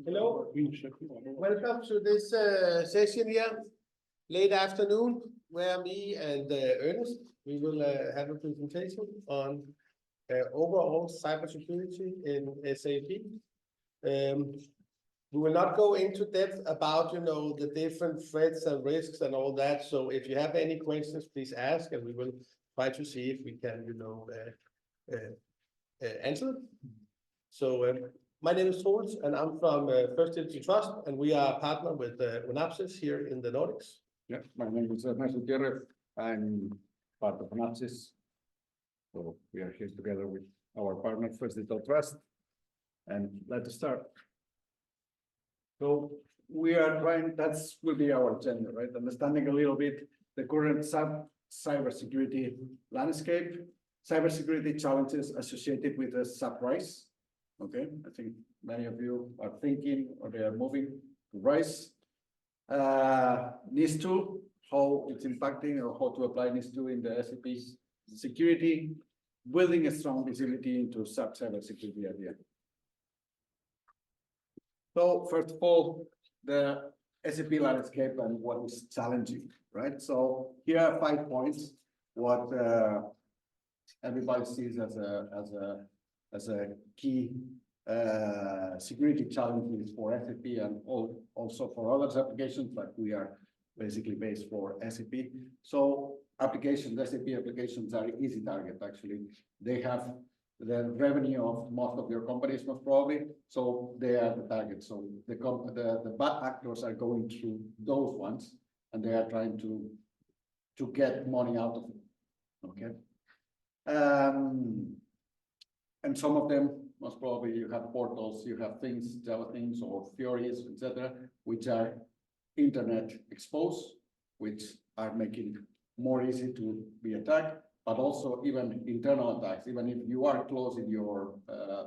Hello, welcome to this session here, late afternoon, where me and Ernest, we will have a presentation on overall cybersecurity in SAP. We will not go into depth about, the different threats and risks and all that. So if you have any questions, please ask, and we will try to see if we can, answer it. So my name is Troels, and I'm from 1DigitalTrust, and we are a partner with Onapsis here in the Nordics. Yeah, my name is Ernest Gutierrez. I'm part of Onapsis. So we are here together with our partner, 1DigitalTrust. And let's start. So we are trying, that will be our agenda, right? Understanding a little bit the current cybersecurity landscape, cybersecurity challenges associated with the SAP RISE. Okay, I think many of you are thinking or they are moving to RISE. NIST 2, how it's impacting or how to apply NIST 2 in the SAP's security, building a strong visibility into SAP cybersecurity idea. So first of all, the SAP landscape and what is challenging, right? So here are 5 points, what everybody sees as a key security challenges for SAP and also for other applications, but we are basically based for SAP. So applications, SAP applications are easy target, actually. They have the revenue of most of your companies, most probably, so they are the target. So the bad actors are going through those ones, and they are trying to get money out of it, okay? And some of them, most probably, you have portals, you have things, Java things, or Fiori's, etc., which are internet exposed, which are making more easy to be attacked, but also even internal attacks, even if you are close in your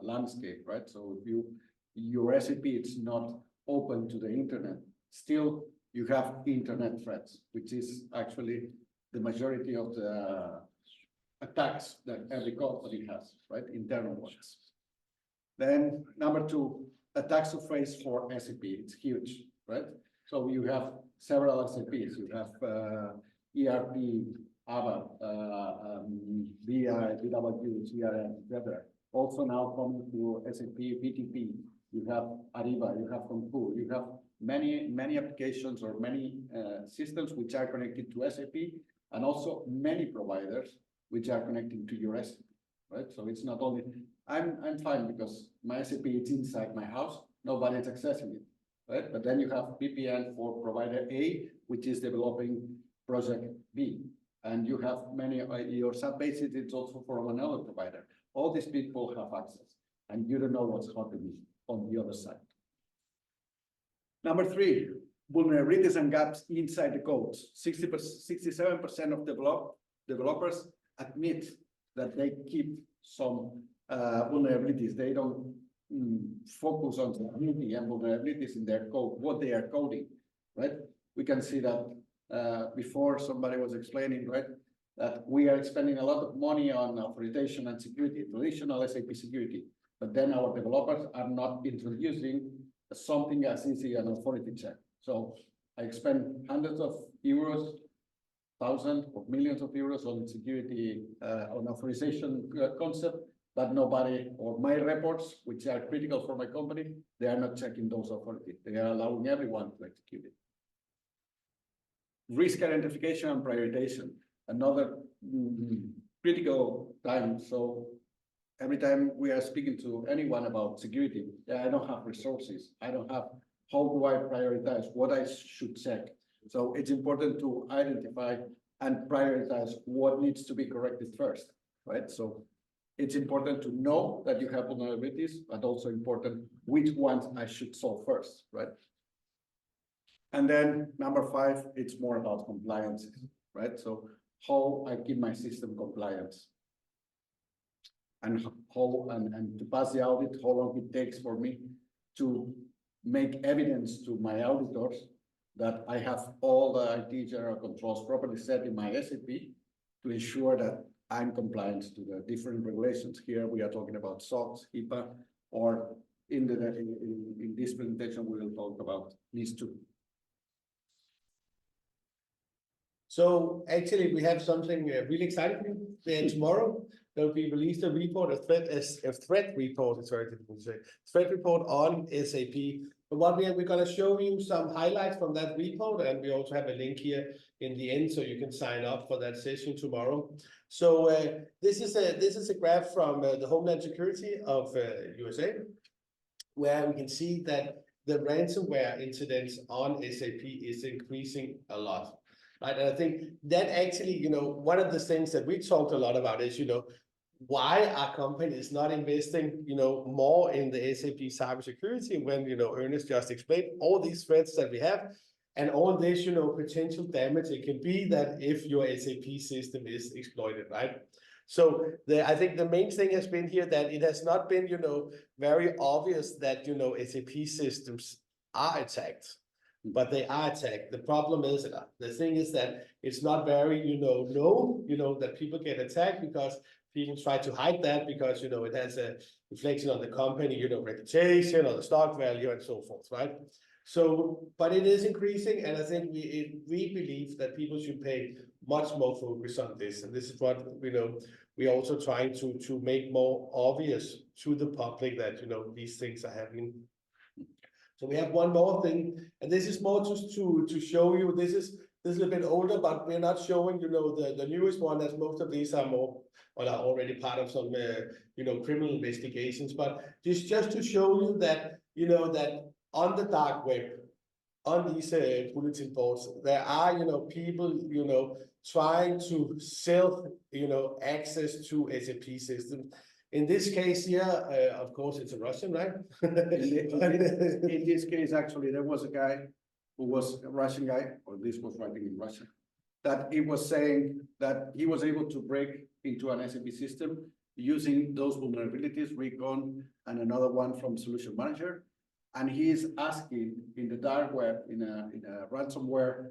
landscape, right? So if your SAP is not open to the internet, still you have internet threats, which is actually the majority of the attacks that every company has, right? Internal ones. Then number 2, attack surface for SAP. It's huge, right? So you have several SAPs. You have ERP, ABAP, BI, BW, CRM, etc. Also now coming to SAP BTP. You have Ariba. You have Concur. You have many applications or many systems which are connected to SAP, and also many providers which are connecting to your SAP, right? So it's not only, I'm fine because my SAP is inside my house, nobody is accessing it, right? But then you have VPN for provider A, which is developing project B. And you have many, your SAP basis, it's also from another provider. All these people have access, and you don't know what's happening on the other side. Number 3, vulnerabilities and gaps inside the codes. 67% of developers admit that they keep some vulnerabilities. They don't focus on security and vulnerabilities in their code, what they are coding, right? We can see that before somebody was explaining, right, that we are spending a lot of money on authorization and security, traditional SAP security, but then our developers are not introducing something as easy as an authority check. So I spend hundreds of euros, thousands of millions of euros on security, on authorization concept, but nobody, or my reports, which are critical for my company, they are not checking those authorities. They are allowing everyone to execute it. Risk identification and prioritization, another critical time. So every time we are speaking to anyone about security, I don't have resources. I don't have, how do I prioritize what I should check? So it's important to identify and prioritize what needs to be corrected first, right? So it's important to know that you have vulnerabilities, but also important which ones I should solve first, right? And then number 5, it's more about compliance, right? So how I keep my system compliant, and how and to pass the audit, how long it takes for me to make evidence to my auditors that I have all the IT general controls properly set in my SAP to ensure that I'm compliant to the different regulations. Here we are talking about SOX, HIPAA, or in this presentation, we will talk about these two. So actually, we have something really exciting. Tomorrow there will be released a report, a threat report. It's very difficult to say. Threat report on SAP. But what we're going to show you some highlights from that report, and we also have a link here in the end, so you can sign up for that session tomorrow. So this is a graph from the Homeland Security of USA, where we can see that the ransomware incidents on SAP is increasing a lot. Right, and I think that actually, one of the things that we talked a lot about is, why are companies not investing, more in the SAP cybersecurity when, Ernest just explained all these threats that we have and all this, potential damage it can be that if your SAP system is exploited, right? So I think the main thing has been here that it has not been, very obvious that, SAP systems are attacked. But they are attacked. The problem is, the thing is that it's not very, known, that people get attacked because people try to hide that because, it has a reflection on the company, reputation or the stock value and so forth, right? So, but it is increasing, and I think we believe that people should pay much more focus on this, and this is what we're also trying to make more obvious to the public that these things are happening. So we have one more thing, and this is more just to show you. This is a little bit older, but we're not showing the newest one, as most of these are more or are already part of some criminal investigations. But just to show you that that on the dark web, on these bulletin boards, there are people trying to sell access to SAP systems. In this case here, of course, it's a Russian, right? In this case, actually, there was a guy who was a Russian guy, or this was writing in Russian, that he was saying that he was able to break into an SAP system using those vulnerabilities, Recon, and another one from Solution Manager. And he is asking in the dark web, in a ransomware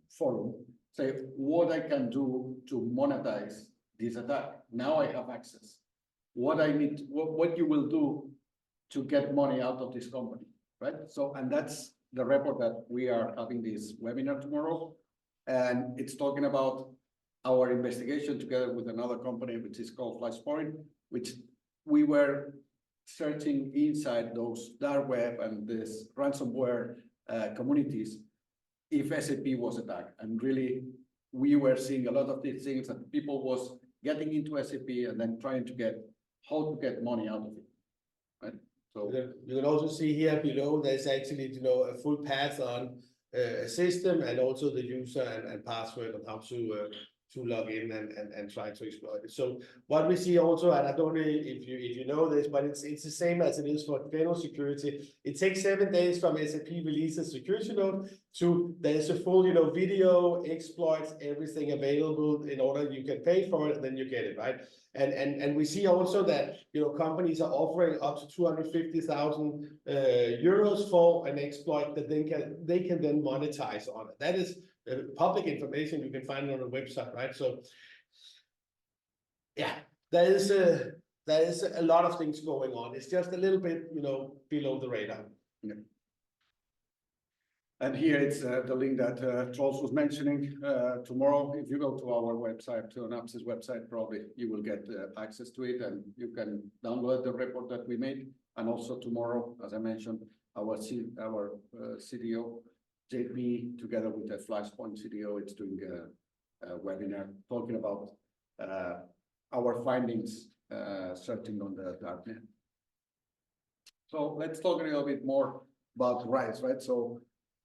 forum, say what I can do to monetize this attack. Now I have access. What you will do to get money out of this company, right? So, and that's the report that we are having this webinar tomorrow. And it's talking about our investigation together with another company, which is called Flashpoint, which we were searching inside those dark web and this ransomware communities if SAP was attacked. And really, we were seeing a lot of these things that people was getting into SAP and then trying to get how to get money out of it, right? So you can also see here below there's actually a full path on a system and also the user and password on how to log in and try to exploit it. So what we see also, and I don't know if you know this, but it's the same as it is for general security. It takes 7 days from SAP releases security note to there's a full video exploits, everything available in order you can pay for it, and then you get it, right? And we see also that companies are offering up to 250,000 euros for an exploit that they can then monetize on it. That is public information. You can find it on the website, right? So yeah, there is a lot of things going on. It's just a little bit below the radar. Yeah. And here it's the link that Troels was mentioning. Tomorrow, if you go to our website, to Onapsis website, probably you will get access to it, and you can download the report that we made. And also tomorrow, as I mentioned, our CDO, JP, together with the Flashpoint CDO, it's doing a webinar talking about our findings searching on the darknet. So let's talk a little bit more about RISE, right? So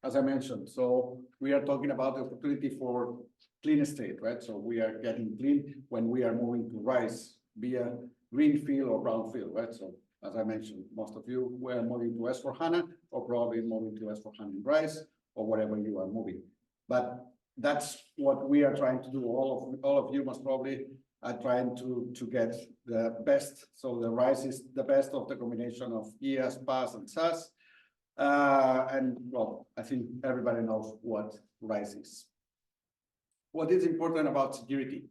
as I mentioned, so we are talking about the opportunity for clean state, right? So we are getting clean when we are moving to RISE via greenfield or brownfield, right? So as I mentioned, most of you were moving to S4HANA or probably moving to S4HANA in RISE or whatever you are moving. But that's what we are trying to do. All of you must probably are trying to get the best. So the RISE is the best of the combination of IaaS, PaaS, and SaaS. And well, I think everybody knows what RISE is. What is important about security,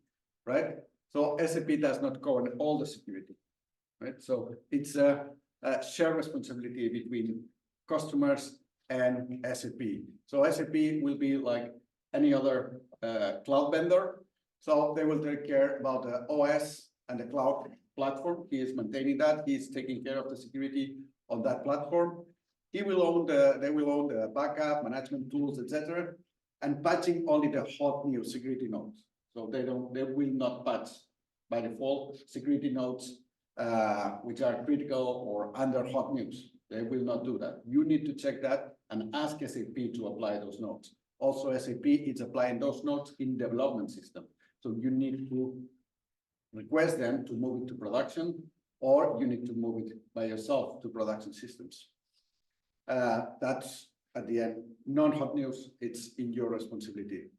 right? So SAP does not cover all the security, right? So it's shared responsibility between customers and SAP. So SAP will be like any other cloud vendor. So they will take care about the OS and the cloud platform. He is maintaining that. He is taking care of the security on that platform. They will own the backup, management tools, etc., and patching only the hot new security nodes. So they will not patch by default security nodes which are critical or under hot news. They will not do that. You need to check that and ask SAP to apply those nodes. Also, SAP is applying those nodes in development system. So you need to request them to move it to production, or you need to move it by yourself to production systems. That's at the end, non-hot news, it's in your responsibility.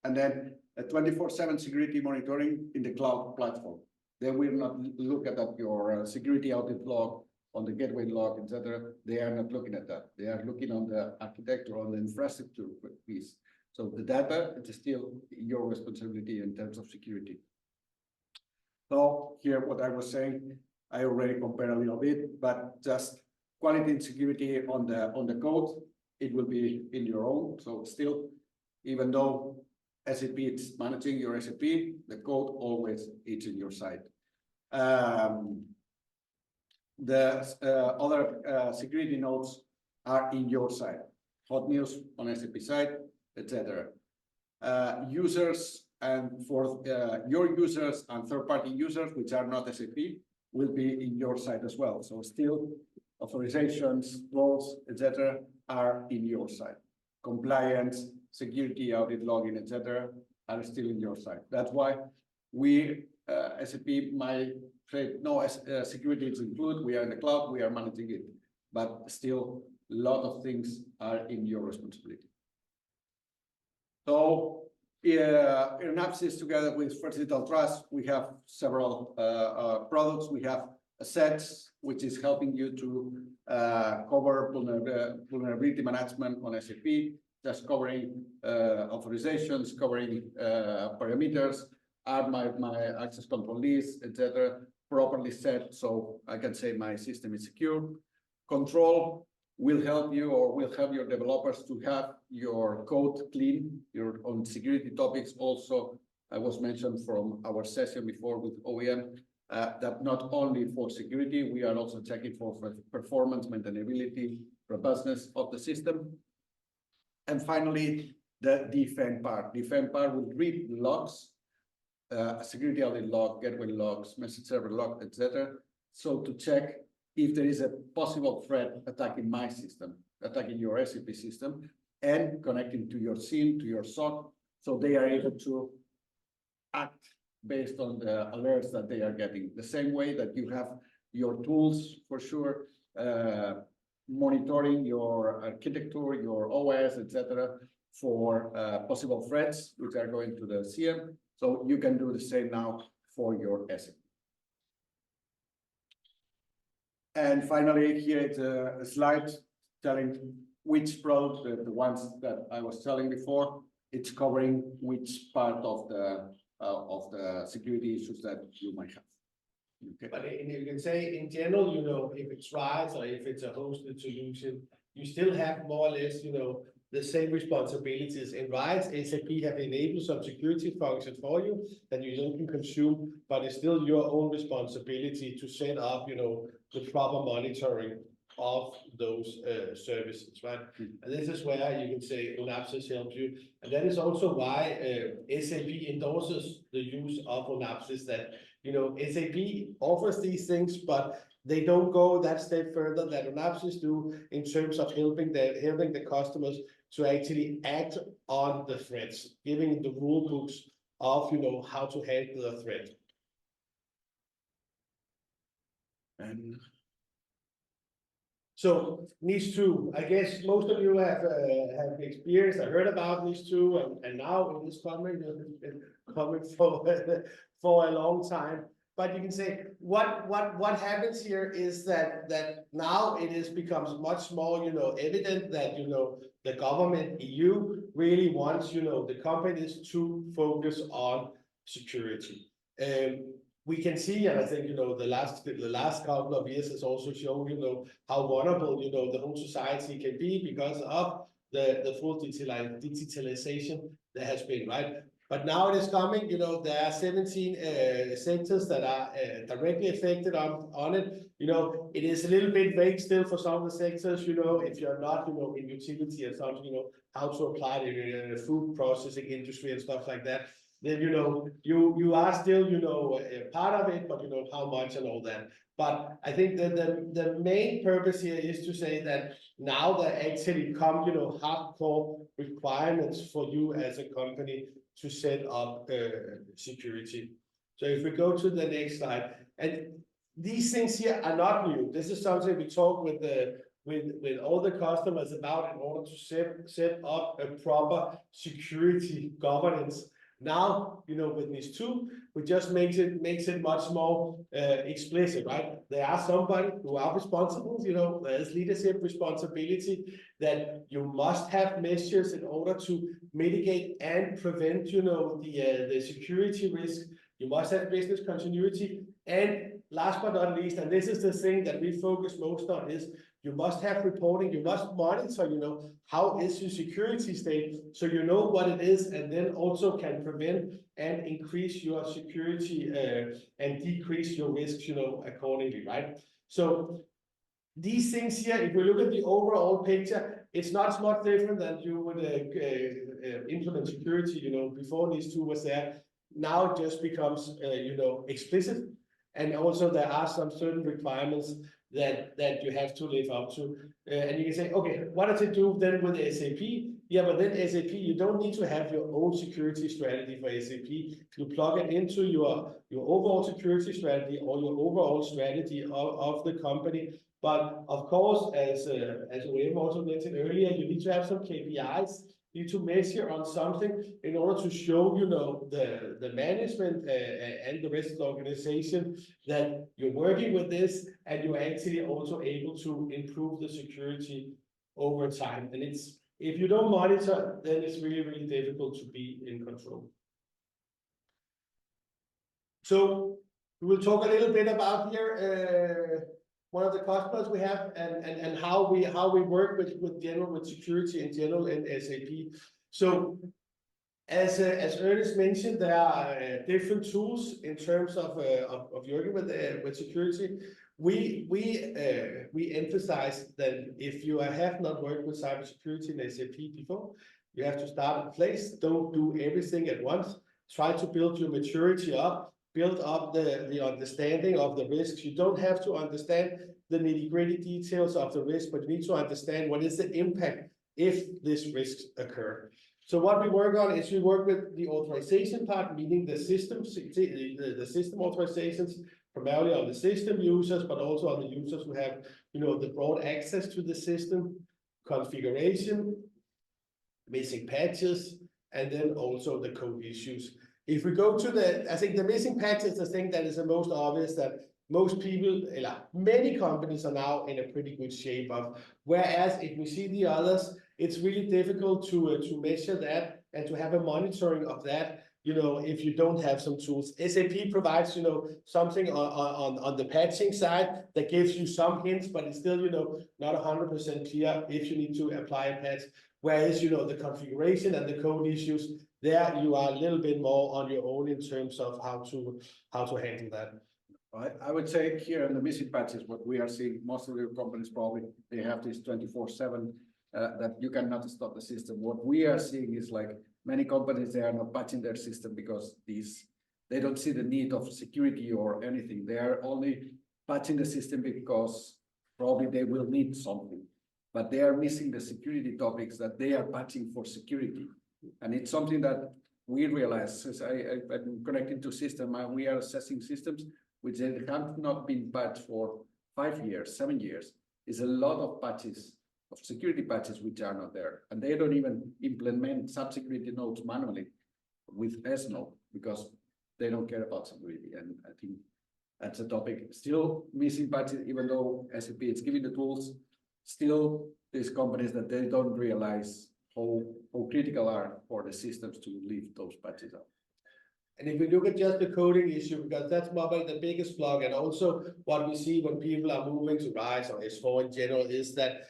And then a 24/7 security monitoring in the cloud platform. They will not look at that, your security audit log, on the gateway log, etc. They are not looking at that. They are looking on the architecture, on the infrastructure piece. So the data, it is still your responsibility in terms of security. So here, what I was saying, I already compared a little bit, but just quality and security on the code, it will be in your own. So still, even though SAP is managing your SAP, the code always is in your side. The other security nodes are in your side. Hot news on SAP side, etc. Users and for your users and third-party users, which are not SAP, will be in your side as well. So still, authorizations, roles, etc., are in your side. Compliance, security, audit logging, etc., are still in your side. That's why we, SAP, might say, no, security is included, we are in the cloud, we are managing it. But still, a lot of things are in your responsibility. So, Onapsis together with 1DigitalTrust, we have several products. We have assets, which is helping you to cover vulnerability management on SAP, just covering authorizations, covering parameters, add my access control list, etc., properly set, so I can say my system is secure. Control will help you, or will help your developers to have your code clean, your own security topics. Also, I was mentioned from our session before with OEM, that not only for security, we are also checking for performance, maintainability, robustness of the system. And finally, the defend part. Defend part will read logs, security audit log, gateway logs, message server log, etc. So to check if there is a possible threat attacking my system, attacking your SAP system, and connecting to your SIEM, to your SOC, so they are able to act based on the alerts that they are getting. The same way that you have your tools, for sure, monitoring your architecture, your OS, etc., for possible threats which are going to the SIEM. So you can do the same now for your SAP. And finally, here it's a slide telling which product, the ones that I was telling before, it's covering which part of the security issues that you might have. Okay. But you can say in general, you know, if it's RISE or if it's a hosted solution, you still have more or less, you know, the same responsibilities. In RISE, SAP have enabled some security functions for you that you don't can consume, but it's still your own responsibility to set up, you know, the proper monitoring of those services, right? And this is where you can say Onapsis helps you. And that is also why SAP endorses the use of Onapsis, that, you know, SAP offers these things, but they don't go that step further that Onapsis do in terms of helping the customers to actually act on the threats, giving the rule books of, you know, how to handle the threat. And so NIST 2, I guess most of you have experienced, I heard about NIST 2, and now in this comment, you've been coming for a long time. But you can say what happens here is that now it becomes much more, you know, evident that, you know, the government EU really wants, you know, the companies to focus on security. we can see, and I think, the last couple of years has also shown, how vulnerable, the whole society can be because of the full digitalization there has been, right? But now it is coming, there are 17 sectors that are directly affected on it. It is a little bit vague still for some of the sectors, if you're not, in utility or something, how to apply it in the food processing industry and stuff like that. Then, you are still, part of it, but how much and all that. But I think that the main purpose here is to say that now there actually come, hardcore requirements for you as a company to set up security. So if we go to the next slide, and these things here are not new. This is something we talk with all the customers about in order to set up a proper security governance. Now, with these two, we just makes it much more explicit, right? There are somebody who are responsible, there's leadership responsibility that you must have measures in order to mitigate and prevent, the security risk. You must have business continuity. And last but not least, and this is the thing that we focus most on, is you must have reporting, you must monitor, how is your security state, so you know what it is, and then also can prevent and increase your security and decrease your risks, accordingly, right? So these things here, if we look at the overall picture, it's not much different than you would implement security, before these two was there. Now it just becomes, explicit. And also there are some certain requirements that you have to live up to. And you can say, okay, what does it do then with SAP? Yeah, but then SAP, you don't need to have your own security strategy for SAP. You plug it into your overall security strategy or your overall strategy of the company. But of course, as William also mentioned earlier, you need to have some KPIs. You need to measure on something in order to show, the management and the rest of the organization that you're working with this and you're actually also able to improve the security over time. And if you don't monitor, then it's really, really difficult to be in control. So we will talk a little bit about here one of the customers we have and how we work with security in general in SAP. So as Ernest mentioned, there are different tools in terms of working with security. We emphasize that if you have not worked with cybersecurity in SAP before, you have to start in place. Don't do everything at once. Try to build your maturity up. Build up the understanding of the risks. You don't have to understand the nitty-gritty details of the risk, but you need to understand what is the impact if this risks occur. So what we work on is we work with the authorization part, meaning the systems, the system authorizations, primarily on the system users, but also on the users who have, the broad access to the system, configuration, missing patches, and then also the code issues. If we go to I think the missing patch is the thing that is the most obvious, that most people, many companies are now in a pretty good shape of, whereas if we see the others, it's really difficult to measure that and to have a monitoring of that, if you don't have some tools. SAP provides, something on the patching side that gives you some hints, but it's still, not 100% clear if you need to apply a patch. Whereas, the configuration and the code issues, there you are a little bit more on your own in terms of how to handle that. I would say here in the missing patches, what we are seeing, most of the companies probably, they have this 24/7 that you cannot stop the system. What we are seeing is like many companies, they are not patching their system because they don't see the need of security or anything. They are only patching the system because probably they will need something, but they are missing the security topics that they are patching for security. And it's something that we realize, as I'm connecting to system, and we are assessing systems which have not been patched for 5 years, 7 years. Is a lot of patches, of security patches, which are not there. And they don't even implement sub-security nodes manually with S-node because they don't care about security. And I think that's a topic. Still missing patches, even though SAP is giving the tools, still these companies that they don't realize how critical are for the systems to leave those patches out. And if we look at just the coding issue, because that's probably the biggest block, and also what we see when people are moving to RISE or S4 in general is that,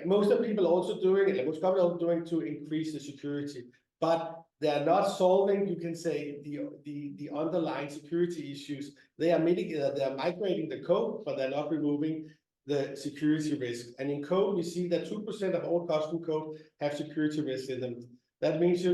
most of the people also doing it, most companies are doing to increase the security, but they are not solving, you can say, the underlying security issues. They are migrating the code, but they're not removing the security risk. And in code, we see that 2% of all custom code have security risks in them. That means,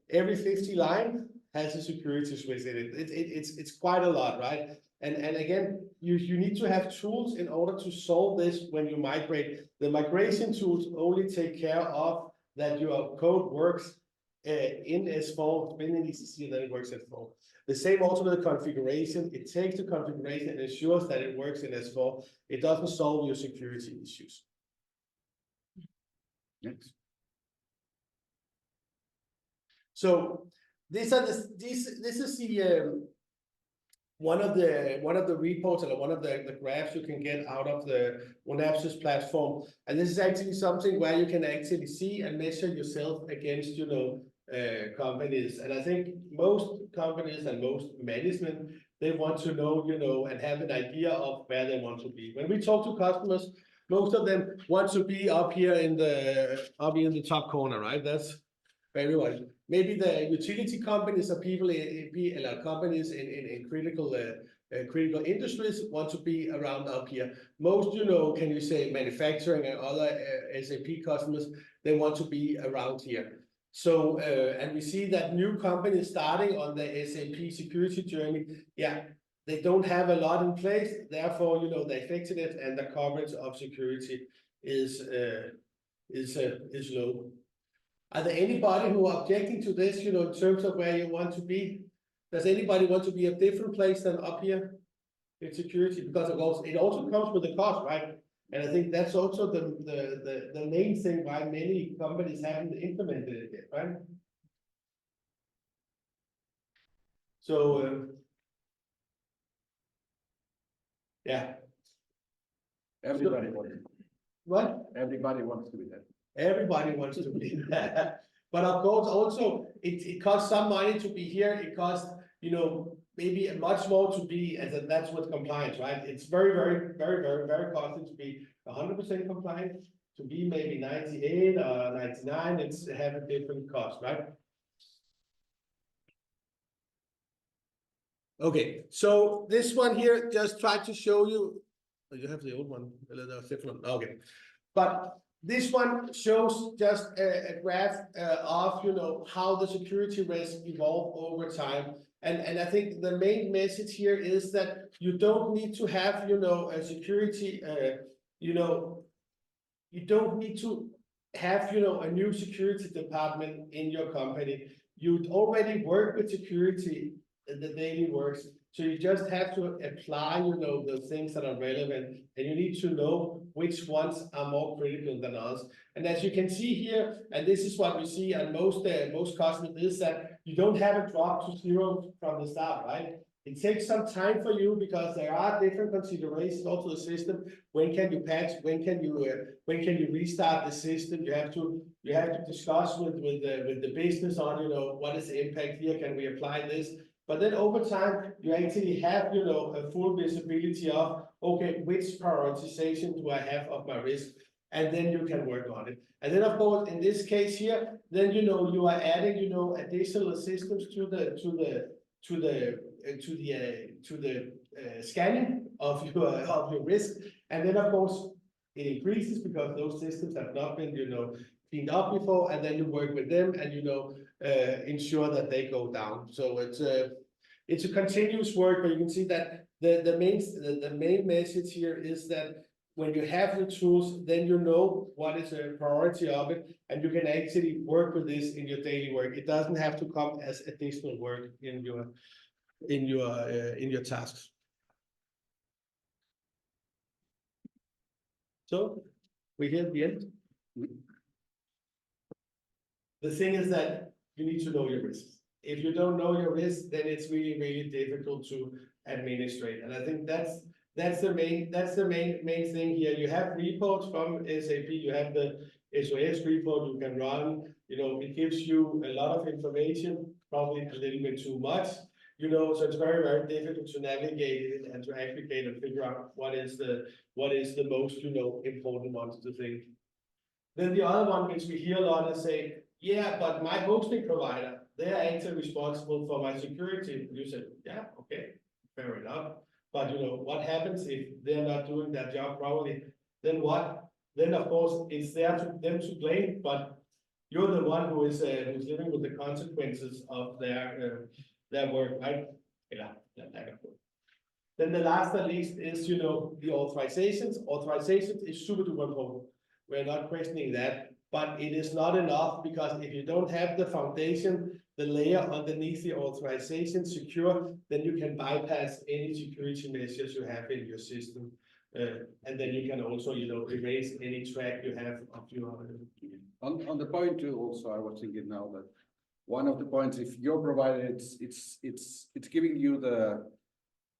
every 50 line has a security risk in it. It's quite a lot, right? And again, you need to have tools in order to solve this when you migrate. The migration tools only take care of that your code works in S4, when in ECC, then it works at S4. The same also with the configuration. It takes the configuration and ensures that it works in S4. It doesn't solve your security issues. Next. So this is the one of the reports or one of the graphs you can get out of the Onapsis platform, and this is actually something where you can actually see and measure yourself against companies. And I think most companies and most management, they want to know and have an idea of where they want to be. When we talk to customers, most of them want to be up here in the top corner, right? That's very well. Maybe the utility companies or companies in critical industries want to be around up here. Most, can you say manufacturing and other SAP customers, they want to be around here. So, and we see that new companies starting on the SAP security journey, they don't have a lot in place. Therefore, the effectiveness and the coverage of security is low. Are there anybody who are objecting to this, in terms of where you want to be? Does anybody want to be a different place than up here in security? Because it also comes with the cost, right? And I think that's also the main thing why many companies haven't implemented it yet, right? So, yeah. Everybody wants. What? Everybody wants to be there. Everybody wants to be there. But of course, also, it costs some money to be here. It costs, maybe much more to be, and that's with compliance, right? It's very, very, very, very, very costly to be 100% compliant. To be maybe 98 or 99, it's have a different cost, right? Okay, so this one here just tried to show you. Oh, you have the old one, the different one. Okay, but this one shows just a graph of how the security risk evolve over time. And I think the main message here is that you don't need to have a security you don't need to have a new security department in your company. You already work with security in the daily works. So you just have to apply, the things that are relevant, and you need to know which ones are more critical than others. And as you can see here, and this is what we see on most customers, is that you don't have a drop to zero from the start, right? It takes some time for you because there are different considerations also the system. When can you patch? When can you restart the system? You have to discuss with the business on what is the impact here? Can we apply this? But then over time, you actually have, a full visibility of, okay, which prioritization do I have of my risk? And then you can work on it. And then of course, in this case here, then, you are adding, additional systems to the scanning of your risk. And then of course, it increases because those systems have not been, cleaned up before, and then you work with them and ensure that they go down. So it's a continuous work, but you can see that the main message here is that when you have the tools, then you know what is a priority of it, and you can actually work with this in your daily work. It doesn't have to come as additional work in your tasks. So we're here at the end. The thing is that you need to know your risks. If you don't know your risks, then it's really, really difficult to administrate. And I think that's that's the main thing here. You have reports from SAP, you have the SOS report you can run, it gives you a lot of information, probably a little bit too much, so it's very, very difficult to navigate it and to aggregate and figure out what is the most, important ones to think. Then the other one, which we hear a lot, is say, yeah, but my hosting provider, they are actually responsible for my security. You said, yeah, okay, fair enough. But what happens if they're not doing their job properly? Then what? Then of course it's them to blame, but you're the one who's living with the consequences of their work, right? Yeah, then the last at least is the authorizations. Authorizations is super duper important. We're not questioning that, but it is not enough, because if you don't have the foundation, the layer underneath the authorization secure, then you can bypass any security measures you have in your system. And then you can also, erase any track you have of your. On the point too, also, I was thinking now that one of the points, if your provider, it's giving you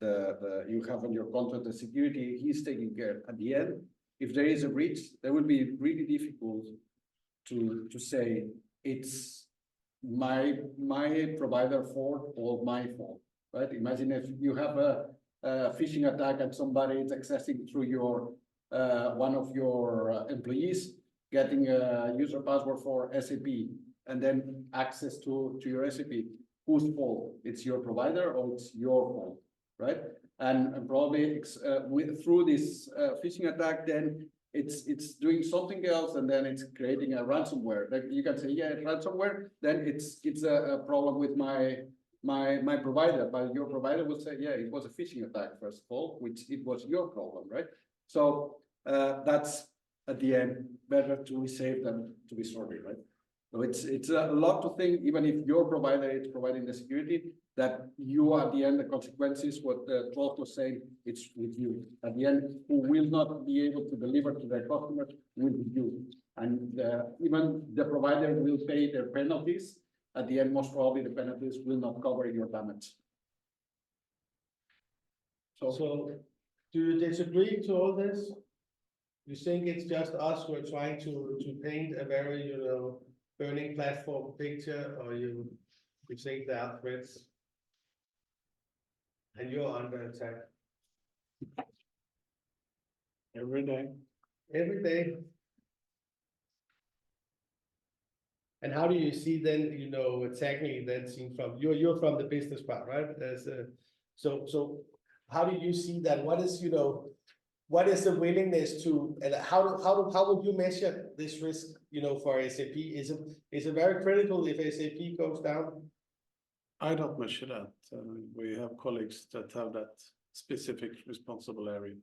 you have on your contract the security, he's taking care. At the end, if there is a breach, that will be really difficult to say it's my provider fault or my fault, right? Imagine if you have a phishing attack and somebody is accessing through your one of your employees, getting a user password for SAP and then access to your SAP. Whose fault? It's your provider or it's your fault, right? And probably through this phishing attack, then it's doing something else, and then it's creating a ransomware. Like you can say, yeah, ransomware. Then it's a problem with my provider, but your provider will say, yeah, it was a phishing attack first of all, which it was your problem, right? So that's at the end better to be safe than to be sorry, right? So it's a lot to think, even if your provider is providing the security, that you at the end, the consequences, what Troels was saying, it's with you. At the end, who will not be able to deliver to their customers will be you. And even the provider will pay their penalties. At the end, most probably the penalties will not cover your damage. So do you disagree to all this? You think it's just us who are trying to paint a very, burning platform picture, or you think there are threats and you're under attack? Every day. Every day. And how do you see then, attacking that scene from you're from the business part, right? So how do you see that? What is, what is the willingness to, and how would you measure this risk, for SAP? Is it very critical if SAP goes down? I don't measure that. We have colleagues that have that specific responsible area.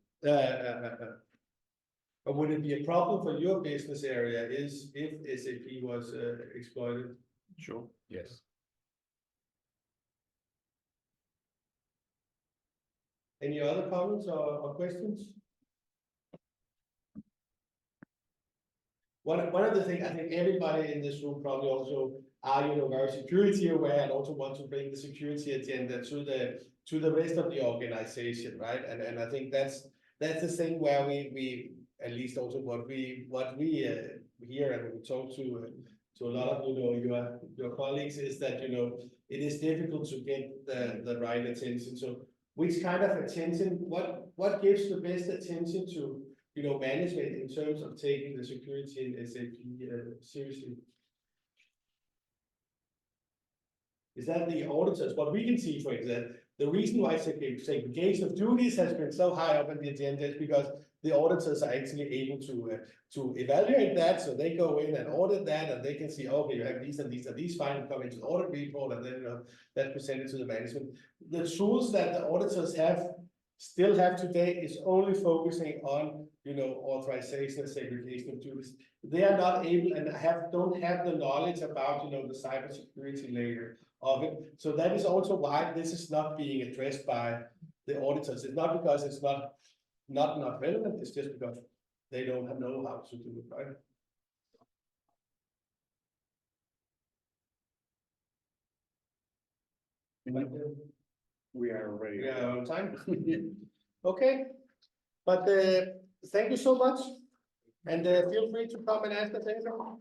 But would it be a problem for your business area if SAP was exploited? Sure. Yes. Any other comments or questions? One of the things I think everybody in this room probably also are, very security aware and also want to bring the security agenda to the rest of the organization, right? And I think that's the thing where we at least also what we hear and we talk to a lot of your colleagues is that it is difficult to get the right attention. So which kind of attention? What gives the best attention to management in terms of taking the security in SAP seriously? Is that the auditors? What we can see, for example, the reason why segregation of duties has been so high up on the agenda is because the auditors are actually able to evaluate that. So they go in and audit that, and they can see, okay, you have these and these and these findings come into the audit report, and then that's presented to the management. The tools that the auditors still have today is only focusing on authorization and segregation of duties. They are not able and don't have the knowledge about the cybersecurity layer of it. So that is also why this is not being addressed by the auditors. It's not because it's not relevant, it's just because they don't know how to do it, right? We are ready. Yeah, on time. Okay, But thank you so much. And feel free to come and ask us anything.